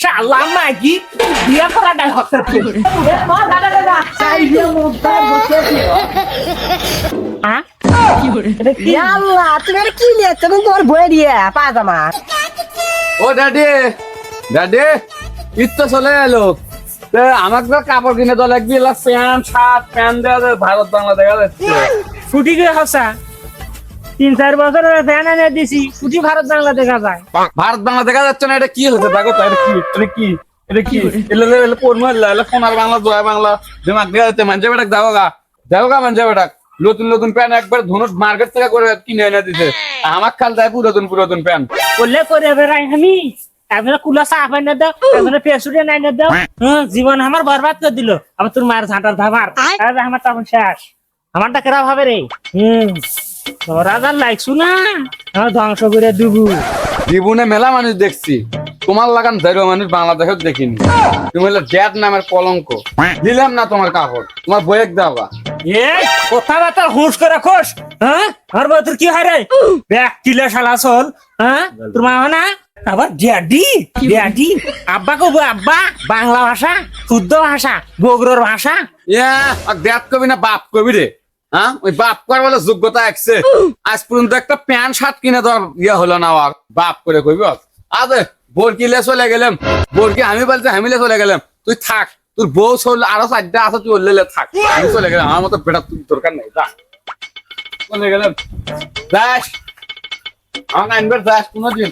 শালা মাগি বিয়া করাটা হচ্ছে ও ড্যাডি ড্যাডি ইচ্ছা চলে এলো আমাকে কাপড় কিনে তো লাগবে প্যান্ট শার্ট প্যান্ট দেওয়া যায় ভারত বাংলা দেখা যাচ্ছে ছুটি গিয়ে হসা 3-4 বছর ফ্যান এনে দিছি ছুটি ভারত বাংলা দেখা যায় ভারত বাংলা দেখা যাচ্ছে না এটা কি হচ্ছে দেখো তো এটা কি সোনার বাংলা জয় বাংলা দিমাগ দেওয়া যাচ্ছে মানছে বেটাক যাও গা মানছে বেটাক নতুন প্যান্ট একবার ধনুষ মার্কেট থেকে করে কিনে এনে দিছে আমার খাল যায় পুরাতন প্যান্ট করলে করে বেড়াই আমি এমন কুলা সাফ আইনা দাও এমন পেছুরে নাইনা দাও জীবন আমার বরবাদ করে দিল আবার তোর মায়ের ঝাঁটার ধাবার আমার তখন শেষ আমারটা কেরা ভাবে রে তোরা যা লাগছু না আমার ধ্বংস করে দিবু জীবনে মেলা মানুষ দেখছি তোমার লাগান ধৈর্য মানুষ বাংলাদেশেও দেখিনি তুমি হলো জ্যাট নামের কলঙ্ক দিলাম না তোমার কাপড় তোমার বইয়ের দেওয়া কথাবার্তা হুঁশ করে খোস হ্যাঁ আমার বউ তোর কি হয় রে ব্যাগ কিলে শালা চল হ্যাঁ তোর মা না আবার ড্যাডি আব্বা কবু আব্বা বাংলা ভাষা শুদ্ধ ভাষা বগুড়ার ভাষা দেখ কবি না বাপ কবি রে হ্যাঁ ওই বাপ করার বলে যোগ্যতা একছে আজ পর্যন্ত একটা প্যান্ট শার্ট কিনে দেওয়ার ইয়ে হলো না বাপ করে কইব আজ বোর কিলে চলে গেলাম বোর কি আমি বলছি হামিলে চলে গেলাম তুই থাক তোর বউ চল আরো 4টা আছে তুই ওরলে থাক আমি চলে গেলাম আমার মতো বেটা তুই দরকার নেই যা চলে গেলাম যাস আমার আনবার যাস কোনদিন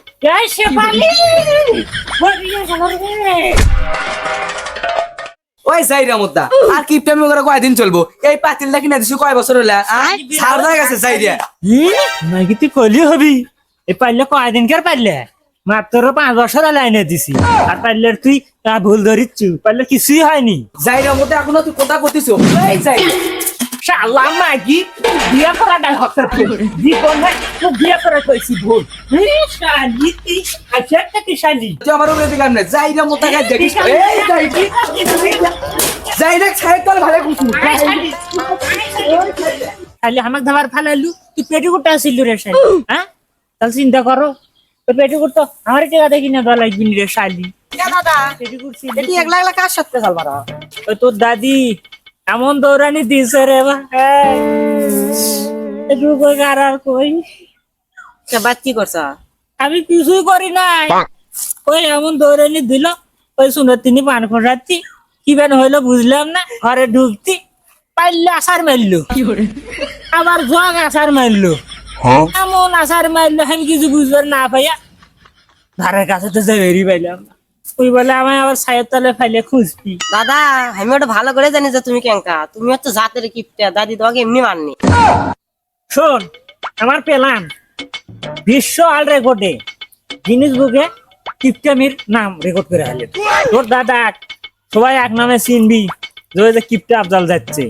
ওই সাইরা মুদ্দা আর কিপটামি করে কয়দিন চলবো এই পাতিলটা কিনা দিছি কয় বছর হলো ছাড় হয়ে গেছে সাইরা নাকি তুই কলি হবি এই পারলে কয়দিন কার পারলে মাত্র 5 বছর লাইনে দিছি আর পারলে তুই ভুল ধরিচ্ছু পারলে কিছুই হয়নি সাইরা মুদ্দা এখনো তুই কথা কইতিস এই সাইরা শালা মাগি বিয়া করাটা হচ্ছে জীবনে তো বিয়া করে কইছি ভুল শালি তুই আচ্ছা কি শালি তুই আমার উপরে দিগাম না সাইরা মুদ্দা গায় দেখিস এই সাইরা সাইকেল ভালো কুছু শালি আমাকে ধাবার ফালালু তুই পেটিকুটটা ছিল রে শালি হ্যাঁ তাহলে চিন্তা করো তো পেটিকুট তো আমার জায়গা দেখি না ভালো লাগবি রে শালি দাদা পেটিকুট ছিল এটি একলা একলা কার সাথে চালবারা ওই তোর দাদি এমন দৌড়ানি দিছে রে আর কই বাদ কি করছ আমি কিছুই করি নাই ওই এমন দৌড়ানি দিল ওই শুনে তিনি পান খোঁড়াচ্ছি কি বেন হইলো বুঝলাম না ঘরে ঢুকতি পাইলে আসার মারলো আবার জগ আসার মারলো এমন আসার মারলো আমি কিছু বুঝবার না পাইয়া ধারের কাছে তো যাই পাইলাম না ওই বলে আমায় আবার ছায়ের তলে ফাইলে খুঁজবি দাদা আমি ওটা ভালো করে জানি যে তুমি কেঙ্কা তুমি হচ্ছে জাতের কিপটা দাদি তোমাকে এমনি মাননি শোন আমার পেলাম বিশ্ব আল রেকর্ডে গিনিস বুকে কিপটামির নাম রেকর্ড করে আনলে তোর দাদা সবাই এক নামে চিনবি যে কিপটা আফজাল যাচ্ছে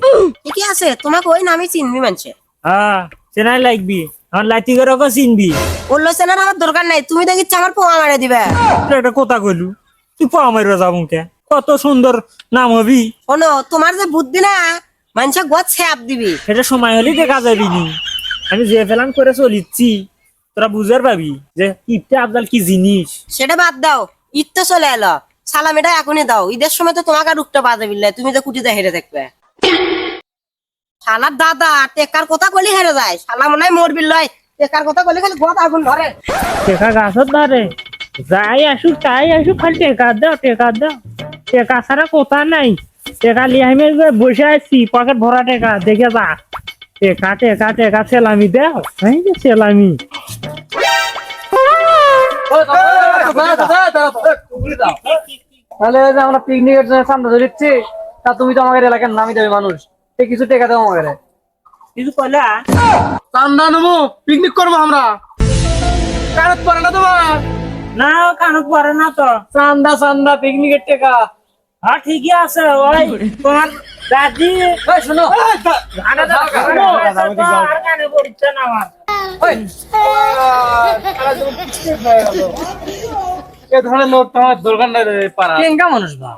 ঠিকই আছে তোমাকে ওই নামই চিনবি মানছে হ্যাঁ চেনাই লাগবি আমার লাইতি করে চিনবি বললো চেনার আমার দরকার নাই তুমি দেখিচ্ছ আমার পোয়া মারে দিবে একটা কথা কইলু তুই পাওয়া মারি যাবো কে কত সুন্দর নাম হবি শোনো তোমার যে বুদ্ধি না মানুষে গোছ ছ্যাপ দিবি সেটা সময় হলেই দেখা যাবি নি আমি যে ফেলান করে চলিচ্ছি তোরা বুঝার পাবি যে কিপটা আফজাল কি জিনিস সেটা বাদ দাও ঈদ তো চলে এলো সালামিটা এখনই দাও ঈদের সময় তো তোমাকে আর উঠতে পারবে বিল্লাই তুমি যে কুটিতে হেরে থাকবে শালার দাদা টেকার কথা কলি হেরে যায় শালা মনে হয় মরবি লয় টেকার কথা কলি খালি গোদ আগুন ধরে টেকা গাছত ধরে যাই আসুক তাই আসুক খালি টেকা দাও টেকা ছাড়া কথা নাই টেকা লিয়ে আমি বসে আছি পকেট ভরা টেকা দেখে যা টেকা সেলামি দেও সেলামি তাহলে আমরা পিকনিকের জন্য চান্দা দিচ্ছি তা তুমি তো আমাদের এলাকার নামি দেবে মানুষ কিছু টেকা দেবো আমাদের কিছু কইলা চান্দা নেবো পিকনিক করবো আমরা কারত পরে না তোমার না কানুক পারে না তো চান্দা পিকনিকের টেকা হ্যাঁ ঠিকই আছে ওই তোমার দাদি শোনো আর কানে পড়ছে না আমার এ ধরনের লোক তোমার দরকার নাই পাড়া কেঙ্কা মানুষ বা